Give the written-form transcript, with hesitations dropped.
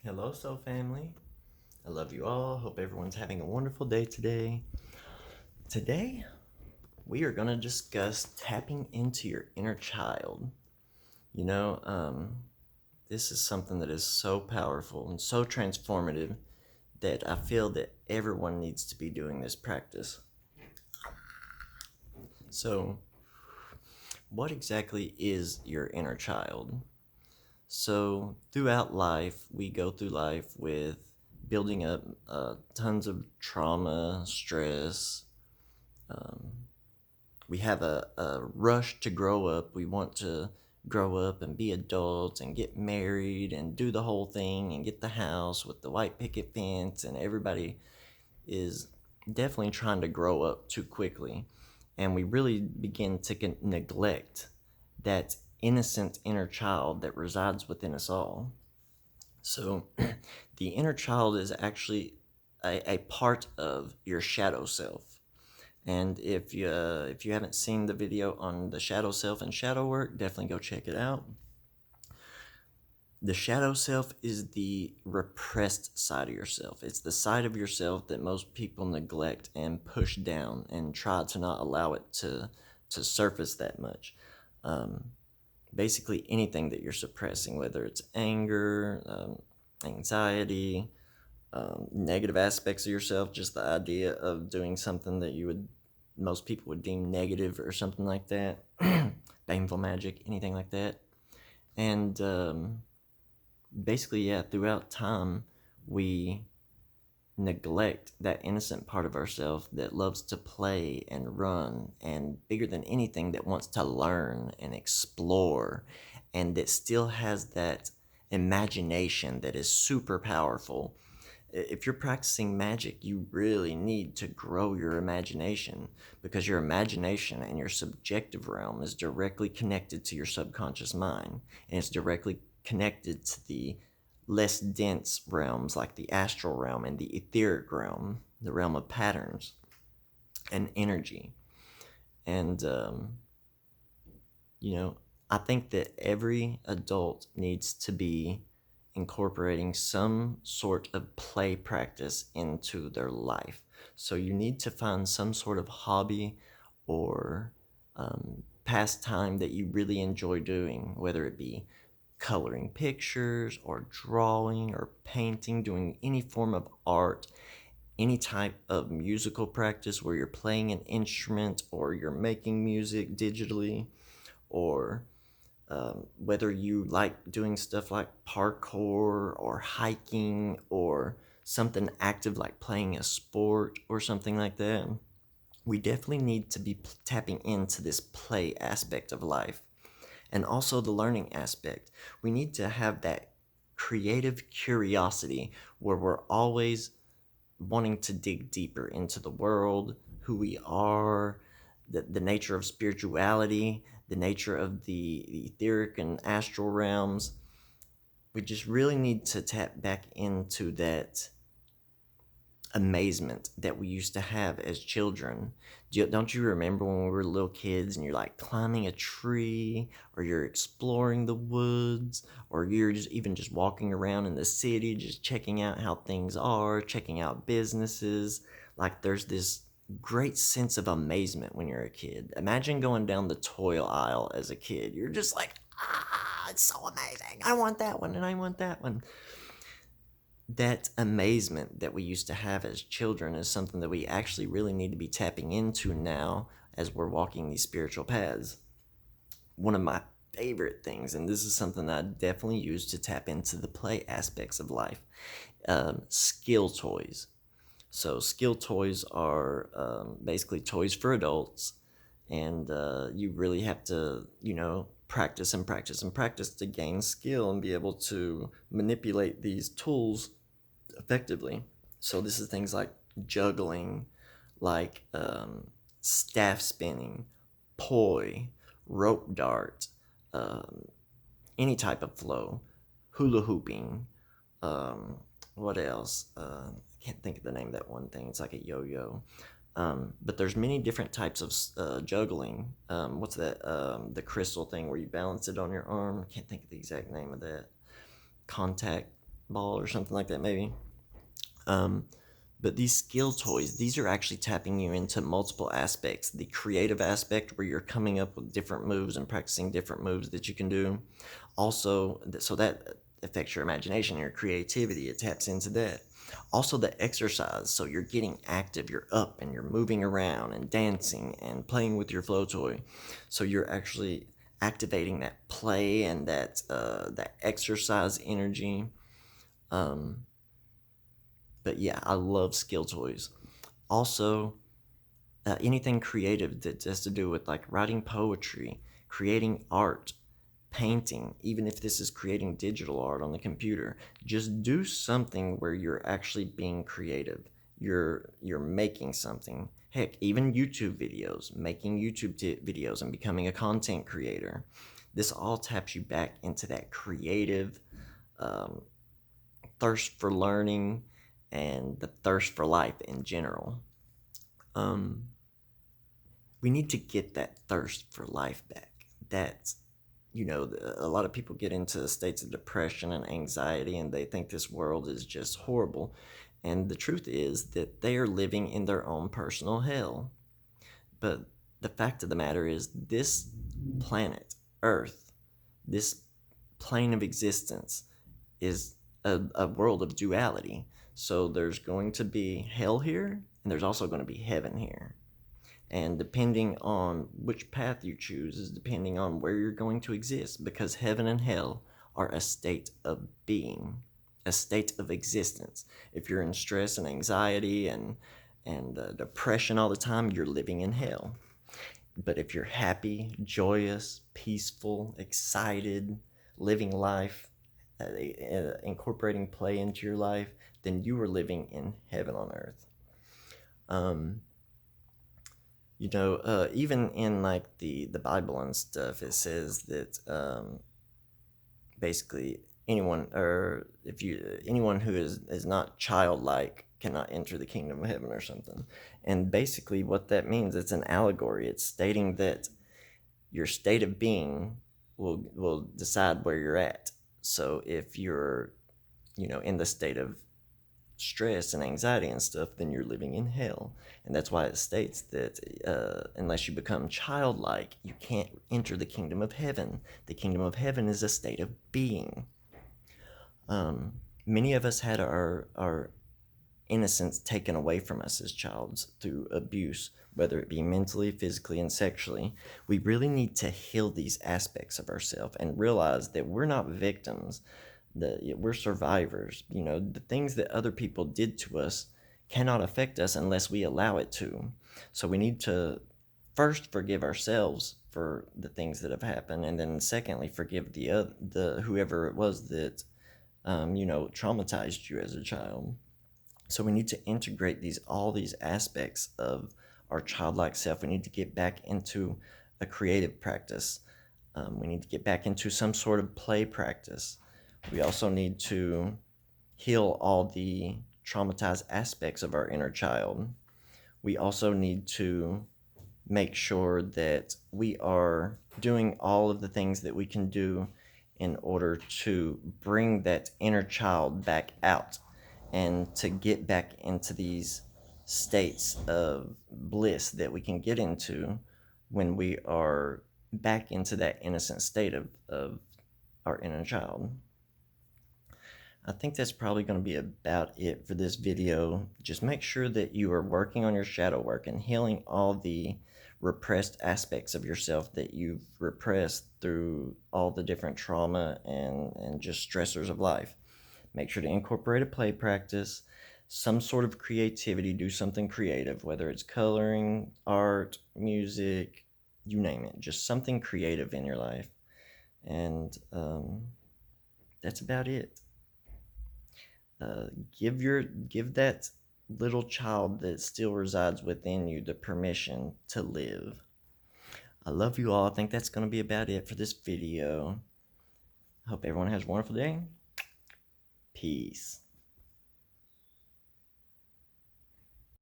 Hello, Soul Family. I love you all. Hope everyone's having a wonderful day today. Today, we are going to discuss tapping into your inner child. You know, this is something that is so powerful and so transformative that I feel that everyone needs to be doing this practice. So, what exactly is your inner child? So, throughout life, we go through life with building up tons of trauma, stress. We have a rush to grow up. We want to grow up and be adults and get married and do the whole thing and get the house with the white picket fence. And everybody is definitely trying to grow up too quickly. And we really begin to neglect that innocent inner child that resides within us all. So, the inner child is actually a part of your shadow self. And if you haven't seen the video on the shadow self and shadow work, definitely go check it out. The shadow self is the repressed side of yourself. It's the side of yourself that most people neglect and push down and try to not allow it to surface that much. Basically, anything that you're suppressing, whether it's anger, anxiety, negative aspects of yourself, just the idea of doing something that most people would deem negative or something like that, baneful magic, anything like that. And basically, yeah, throughout time, we neglect that innocent part of ourselves that loves to play and run, and bigger than anything, that wants to learn and explore, and that still has that imagination that is super powerful. If you're practicing magic, you really need to grow your imagination, because your imagination and your subjective realm is directly connected to your subconscious mind, and it's directly connected to the less dense realms like the astral realm and the etheric realm, the realm of patterns and energy. And, you know, I think that every adult needs to be incorporating some sort of play practice into their life. So you need to find some sort of hobby or pastime that you really enjoy doing, whether it be coloring pictures or drawing or painting, doing any form of art, any type of musical practice where you're playing an instrument or you're making music digitally, or whether you like doing stuff like parkour or hiking or something active like playing a sport or something like that. We definitely need to be tapping into this play aspect of life, and also the learning aspect. We need to have that creative curiosity where we're always wanting to dig deeper into the world, who we are, the nature of spirituality, the nature of the etheric and astral realms. We just really need to tap back into that amazement that we used to have as children. Don't you remember when we were little kids and you're like climbing a tree, or you're exploring the woods, or you're just walking around in the city, just checking out how things are, checking out businesses? Like, there's this great sense of amazement when you're a kid. Imagine going down the toy aisle as a kid. You're just like, it's so amazing. I want that one and I want that one. That amazement that we used to have as children is something that we actually really need to be tapping into now as we're walking these spiritual paths. One of my favorite things, and this is something that I definitely use to tap into the play aspects of life, skill toys. So skill toys are basically toys for adults, and you really have to, practice and practice and practice to gain skill and be able to manipulate these tools effectively. So this is things like juggling, like staff spinning, poi, rope dart, um, any type of flow, hula hooping. What else? I can't think of the name of that one thing. It's like a yo-yo. But there's many different types of juggling. What's that? The crystal thing where you balance it on your arm. I can't think of the exact name of that. Contact. ball or something like that, maybe. Um, but these skill toys, these are actually tapping you into multiple aspects. The creative aspect, where you're coming up with different moves and practicing different moves that you can do. Also, so that affects your imagination, your creativity. It taps into that. Also, the exercise. So you're getting active. You're up and you're moving around and dancing and playing with your flow toy. So you're actually activating that play and that exercise energy. Um, but yeah, I love skill toys. Also, anything creative that has to do with like writing poetry, creating art, painting, even if this is creating digital art on the computer, just do something where you're actually being creative. You're making something. Heck, even YouTube videos, making videos and becoming a content creator. This all taps you back into that creative um, thirst for learning and the thirst for life in general. Um, we need to get that thirst for life back. That's, a lot of people get into states of depression and anxiety, and they think this world is just horrible. And the truth is that they are living in their own personal hell. But the fact of the matter is, this planet, Earth, this plane of existence, is a world of duality. So there's going to be hell here, and there's also going to be heaven here. And depending on which path you choose is depending on where you're going to exist, because heaven and hell are a state of being, a state of existence. If you're in stress and anxiety and depression all the time, you're living in hell. But if you're happy, joyous, peaceful, excited, living life, incorporating play into your life, then you are living in heaven on earth. Um, even in like the Bible and stuff, it says that basically anyone who is not childlike cannot enter the kingdom of heaven or something. And basically what that means, it's an allegory. It's stating that your state of being will decide where you're at. So if you're in the state of stress and anxiety and stuff, then you're living in hell. And that's why it states that unless you become childlike, you can't enter the kingdom of heaven. The kingdom of heaven is a state of being. Many of us had our innocence taken away from us as childs through abuse, whether it be mentally, physically, and sexually. We really need to heal these aspects of ourselves and realize that we're not victims, that we're survivors. The things that other people did to us cannot affect us unless we allow it to. So we need to first forgive ourselves for the things that have happened, and then secondly forgive the whoever it was that traumatized you as a child. So we need to integrate all these aspects of our childlike self. We need to get back into a creative practice. We need to get back into some sort of play practice. We also need to heal all the traumatized aspects of our inner child. We also need to make sure that we are doing all of the things that we can do in order to bring that inner child back out and to get back into these states of bliss that we can get into when we are back into that innocent state of our inner child. I think that's probably going to be about it for this video. Just make sure that you are working on your shadow work and healing all the repressed aspects of yourself that you've repressed through all the different trauma and just stressors of life. Make sure to incorporate a play practice, some sort of creativity, do something creative, whether it's coloring, art, music, you name it, just something creative in your life. And that's about it. Give that little child that still resides within you the permission to live. I love you all. I think that's going to be about it for this video. Hope everyone has a wonderful day. Peace.